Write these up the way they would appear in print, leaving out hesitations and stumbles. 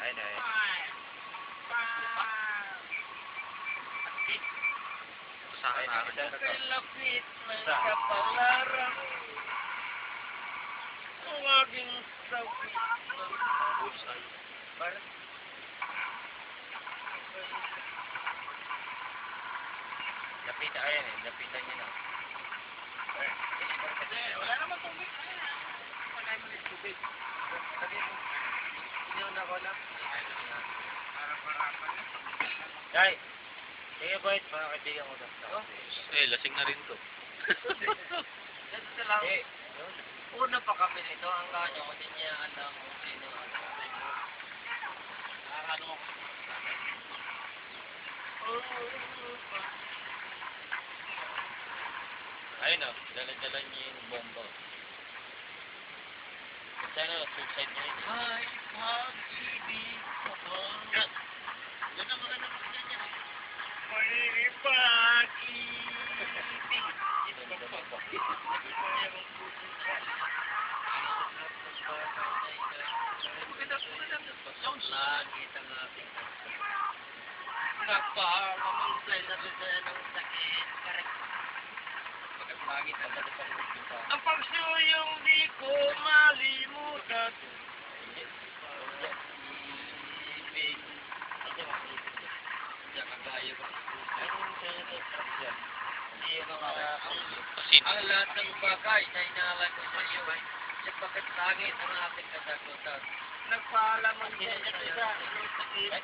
Ayun na eh. Sa akin na akin. Lapit ng kapalaran. Laging sabit ng Bullseye. parang Lapitan, ayan eh. Lapitan nyo na. wala naman tubig. Patay mo yung tubig. Hindi ko lang. Harap-harapan. Guys! Sige boys, mga kaibigan ko doon. Lasing na rin to. Ito lang. Una pa kami nito, ang kanyo ko din niya alam kung sino ano. Ano mo? Ayun o, dala-dala niyo yung bomba. Sana, suicide niyo yun. Ay, pag-ibig ko ba? Yan ang mga naman niya. May pag-ibig. Ito naman po. Langit ang ating nagpapamantay na rin ng sakit. Pagkatagit na dala sa loob dito. Ang pagsuyong di ko malimutan. Ibig. Diyan kagaya ba? Hindi yun ang ang lahat ng bagay na inalan ko sa iyo ay sapagkat langit ang ating kasagutan. Nagpaalaman din niya isa.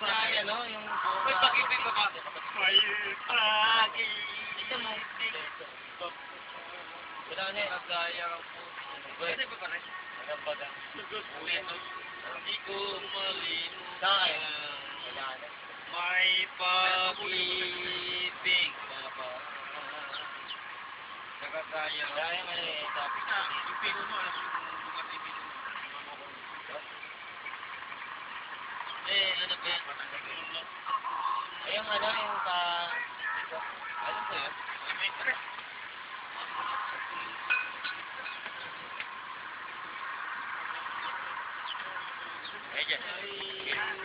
Kaya no, yung... May pag-ibig ka ba? May pag-ibig. Ito mo. Wala na eh. Kagaya ang puso. Pwede ba ba rin? Ano ba na? Hindi ko malimutan. Saan? Wala na. May pag-ibig ka ba? Nakakaya. Kaya nga eh, sabi ko. Ipino mo, alam mo yung bukas ipino mo. Ano ba yan? Ayun ano, yung pa... Alam ko yan? May tres. Ayun dyan.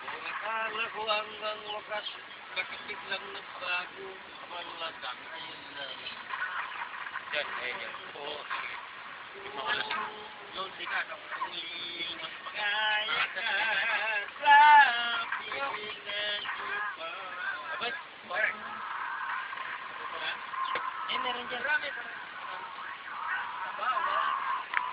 Kung akala ko hanggang wakas, bakit biglang nagbago? Maladang ayun lang. Dyan, ayun dyan. Oo. Lonely ka na kaya ka sa pilingan iba. Abay, Bar. eh meron dyan. Marami.